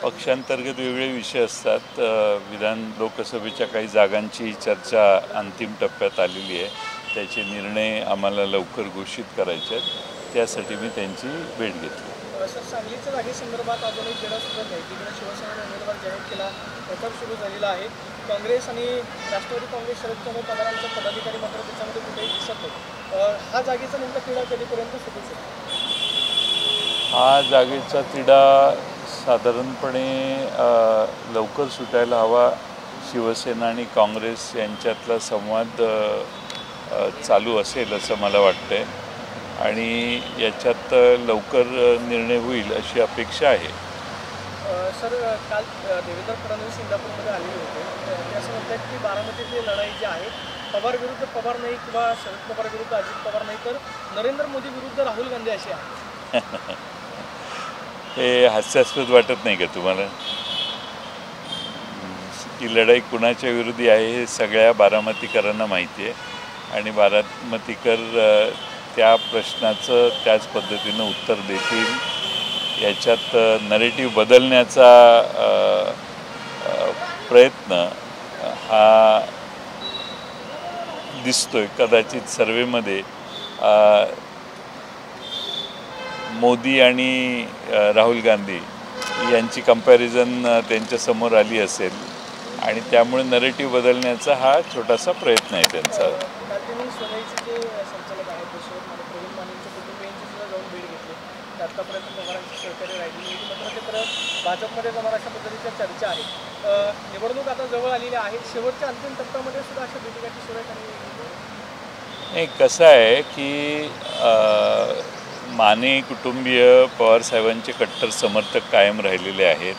पक्षांतर्गत वेगळे विषय असतात. लोकसभेच्या काही जागांची चर्चा अंतिम टप्प्यात आलेली आहे. त्याचे निर्णय आम्हाला लवकर घोषित करायचे आहेत, त्यासाठी मी त्यांची भेट घेतली. सर, सांगलीच्या जागेसंदर्भात अजूनही लढा सुरू आहे. तिकडे शिवसेनेने उमेदवार जाहीर केला, प्रचार सुरू झालेला आहे. काँग्रेस आणि राष्ट्रवादी काँग्रेस शरद पवारांचे पदाधिकारी मात्र त्याच्यामध्ये कुठेही दिसत नाही. हा जागेचा नेमका तिढा कधीपर्यंत सुटू शकतो? हा जागेचा तिढा साधारणपणे लवकर सुटायला हवा. शिवसेना आणि काँग्रेस यांच्यातला संवाद चालू असेल असं मला वाटतंय आणि याच्यात लवकर निर्णय होईल अशी अपेक्षा आहे. सर, काल देवेंद्र फडणवीस इंदापूरमध्ये आलेले होते. ते असं म्हणतात की बारामतीतली लढाई जी आहे पवार विरुद्ध पवार नाही किंवा शरद पवार विरुद्ध अजित पवार नाही तर नरेंद्र मोदी विरुद्ध राहुल गांधी अशी आहे. हे हास्यास्पद वाटत नाही का तुम्हाला? ही लढाई कुणाच्या विरोधी आहे हे सगळ्या बारामतीकरांना माहिती आहे आणि बारामतीकर त्या प्रश्नाचं त्याच पद्धतीनं उत्तर देतील. याच्यात नरेटिव्ह बदलण्याचा प्रयत्न हा दिसतोय. कदाचित सर्वेमध्ये मोदी आणि राहुल गांधी यांची कंपॅरिझन त्यांच्यासमोर आली असेल आणि त्यामुळे नरेटिव्ह बदलण्याचा हा छोटासा प्रयत्न आहे त्यांचा. आतापर्यंत पवारांची सहकार्य राहिली मात्र भाजपमध्ये जाणार अशा पद्धतीच्या चर्चा आहे. निवडणूक आता जवळ आलेली आहे. शेवटच्या अंतिम टप्प्यामध्ये सुद्धा अशा भेटीगाठी सुरू आहेत. नाही, कसं आहे की माने कुटुंबीय पवारसाहेबांचे कट्टर समर्थक कायम राहिलेले आहेत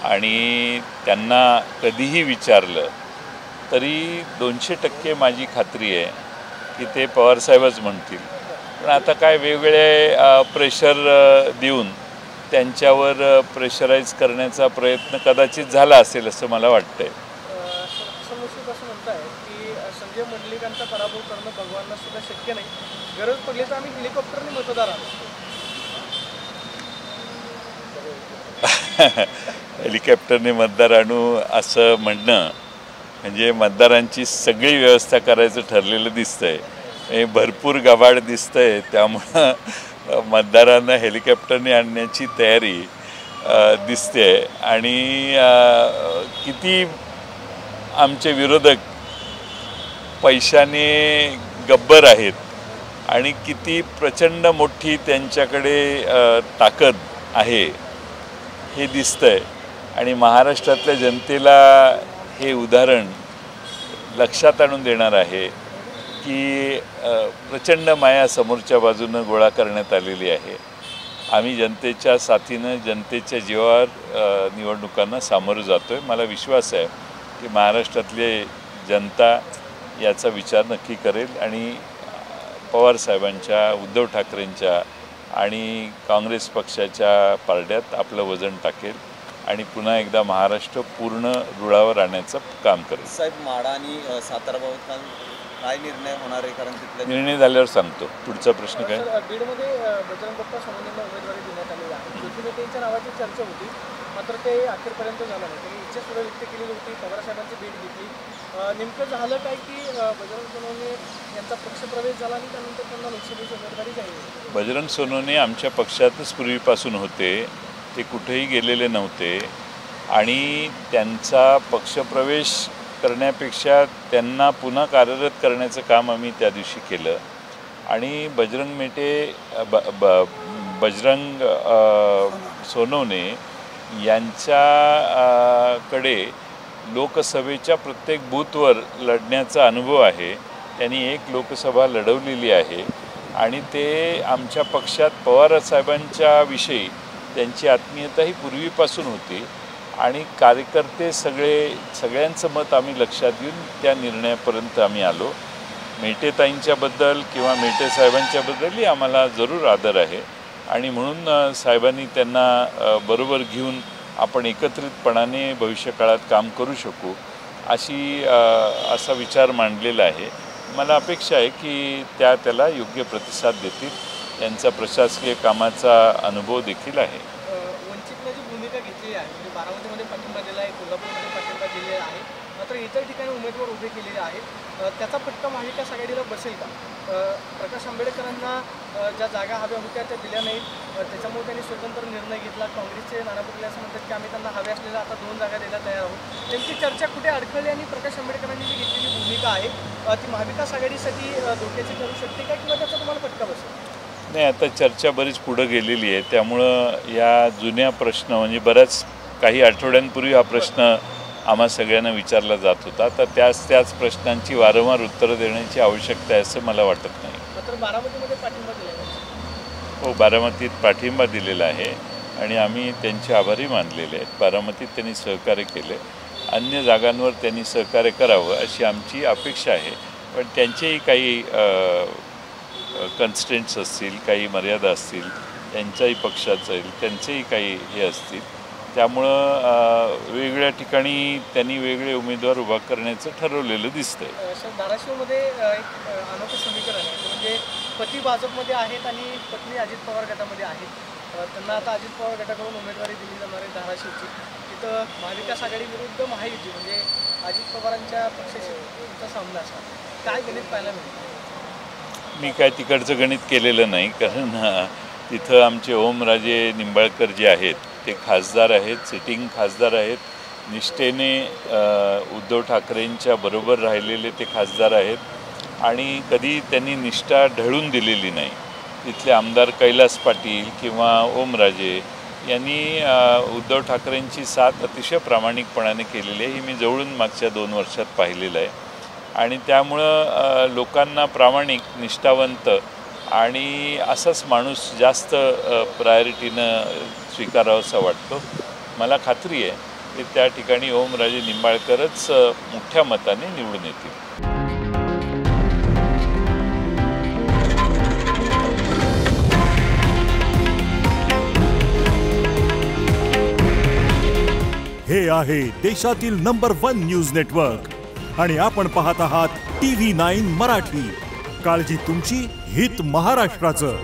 आणि त्यांना कधीही विचारलं तरी 200% माझी खात्री आहे की ते पवारसाहेबच म्हणतील. पण आता काय वेगवेगळे प्रेशर देऊन त्यांच्यावर प्रेशराईज करण्याचा प्रयत्न कदाचित झाला असेल असं मला वाटतंय. समोर असं म्हणत आहे की संजय मंडलिकांचा पराभव करणं भगवानला सुद्धा शक्य नाही. गरज पडली तर आम्ही हेलिकॉप्टरने मतदार आणू. हेलिकॉप्टरने मतदार आणू असं म्हणणं म्हणजे मतदारांची सगळी व्यवस्था करायचं ठरलेलं दिसतंय. भरपूर गबाड दिसतंय, त्यामुळं मतदारांना हेलिकॉप्टरने आणण्याची तयारी दिसते आणि किती आमचे विरोधक पैशाने गब्बर आहेत आणि किती प्रचंड मोठी त्यांच्याकडे ताकद आहे हे दिसतंय आणि महाराष्ट्रातल्या जनतेला हे उदाहरण लक्षात आणून देणार आहे की प्रचंड माया समोरच्या बाजूनं गोळा करण्यात आलेली आहे. आम्ही जनतेच्या साथीनं जनतेच्या जीवावर निवडणुकांना सामोरं जातो आहे. मला विश्वास आहे की महाराष्ट्रातले जनता याचा विचार नक्की करेल आणि पवारसाहेबांच्या, उद्धव ठाकरेंच्या आणि काँग्रेस पक्षाच्या पारड्यात आपलं वजन टाकेल आणि पुन्हा एकदा महाराष्ट्र पूर्ण रुळावर आणण्याचं काम करेल. साहेब, माढा आणि सातारा बाबत काय निर्णय होणार आहे? कारण तिथला निर्णय झाल्यावर सांगतो. पुढचा प्रश्न काय? बीडमध्ये बजरंग बाप्पा सोनवणेंना उमेदवारी देण्यात आलेली आहे. ज्योतिबेटेंच्या नावाची चर्चा होती मात्र ते अखेरपर्यंत झालं नाही. त्यांनी इच्छा सुद्धा व्यक्त केली होती. पवारसाहेबांची भेट घेतली. नेमकं झालं काय की बजरंग सोनवणे यांचा पक्षप्रवेश झाला आणि त्यानंतर त्यांना लोकसभेची उमेदवारी जाहीर. बजरंग सोनवणे आमच्या पक्षातच पूर्वीपासून होते. ते कुठेही गेलेले नव्हते आणि त्यांचा पक्षप्रवेश करण्यापेक्षा त्यांना पुन्हा कार्यरत करण्याचं काम आम्ही त्या दिवशी केलं आणि बजरंग सोनवणे यांच्याकडे लोकसभेच्या प्रत्येक बूथवर लढण्याचा अनुभव आहे. त्यांनी एक लोकसभा लढवलेली आहे आणि ते आमच्या पक्षात पवारसाहेबांच्या विषयी त्यांची आत्मीयता ही पूर्वीपासून होती आणि कार्यकर्ते सगळ्यांचं मत आम्ही लक्षात घेऊन त्या निर्णयापर्यंत आम्ही आलो. मेटेताईंच्याबद्दल किंवा मेटे साहेबांच्याबद्दलही आम्हाला जरूर आदर आहे आणि म्हणून साहेबांनी त्यांना बरोबर घेऊन आपण एकत्रितपणाने भविष्यकाळात काम करू शकू असा विचार मांडलेला आहे. मला अपेक्षा आहे की त्याला योग्य प्रतिसाद देतील. यांचा प्रशासकीय कामाचा अनुभव देखील आहे. वंचितने जी भूमिका घेतली आहे, म्हणजे बारामतीमध्ये पाठिंबा दिला आहे, कोल्हापूरमध्ये पाठिंबा दिलेला आहे, मात्र इतर ठिकाणी उमेदवार उभे केलेले आहेत. त्याचा फटका महाविकास आघाडीला बसेल का? प्रकाश आंबेडकरांना ज्या जागा हव्या होत्या त्या दिल्या नाहीत, त्याच्यामुळे त्यांनी स्वतंत्र निर्णय घेतला. काँग्रेसचे नाना पटोले असं म्हणतात की आम्ही त्यांना हव्या असलेल्या आता 2 जागा द्यायला तयार आहोत. नेमकी चर्चा कुठे अडखळली आणि प्रकाश आंबेडकरांनी जी घेतलेली भूमिका आहे ती महाविकास आघाडीसाठी धोक्याची ठरू शकते का, किंवा त्याचा तुम्हाला फटका बसेल? नाही, आता चर्चा बरीच पुढं गेलेली आहे. त्यामुळं या जुन्या प्रश्न म्हणजे बऱ्याच काही आठवड्यांपूर्वी हा प्रश्न आम्हा सगळ्यांना विचारला जात होता, तर त्याच प्रश्नांची वारंवार उत्तरं देण्याची आवश्यकता आहे असं मला वाटत नाही. मात्र बारामतीमध्ये पाठिंबा दिला हो, बारामतीत पाठिंबा दिलेला आहे आणि आम्ही त्यांचे आभारी मानलेले आहेत. बारामतीत त्यांनी सहकार्य केले, अन्य जागांवर त्यांनी सहकार्य करावं अशी आमची अपेक्षा आहे. पण त्यांचेही काही कन्स्टेंट्स असतील, काही मर्यादा असतील, त्यांच्याही पक्षाचं येईल, त्यांचेही काही हे असतील. त्यामुळं वेगवेगळ्या ठिकाणी त्यांनी वेगळे उमेदवार उभा करण्याचं ठरवलेलं दिसतंय. धाराशिवमध्ये एक अनोखं समीकरण आहे, म्हणजे पती भाजपमध्ये आहेत आणि पत्नी अजित पवार गटामध्ये आहेत. त्यांना आता अजित पवार गटाकडून उमेदवारी दिली जाणार आहे धाराशिवची. तिथं महाविकास आघाडी विरुद्ध महायुती, म्हणजे अजित पवारांच्या पक्षाशी तुमचा सामना असा काय गणित पाहायला मिळतं? मी काय तिकडचं गणित केलेलं नाही, कारण तिथं आमचे ओमराजे निंबाळकर जे आहेत ते खासदार आहेत, सिटिंग खासदार आहेत, निष्ठेने उद्धव ठाकरेंच्या बरोबर राहिलेले ते खासदार आहेत आणि कधी त्यांनी निष्ठा ढळून दिलेली नाही. तिथले आमदार कैलास पाटील किंवा ओमराजे यांनी उद्धव ठाकरेंची साथ अतिशय प्रामाणिकपणाने केलेली आहे. ही मी जवळून मागच्या 2 वर्षात पाहिलेलं आहे आणि त्यामुळं लोकांना प्रामाणिक, निष्ठावंत आणि असाच माणूस जास्त प्रायोरिटीनं स्वीकारावा असा वाटतो. मला खात्री आहे की त्या ठिकाणी ओमराजे निंबाळकरच मोठ्या मताने निवडून येतील. हे आहे देशातील नंबर 1 न्यूज नेटवर्क आणि आपण पाहत आहात TV9 मराठी. काळजी तुमची, हित महाराष्ट्राचं.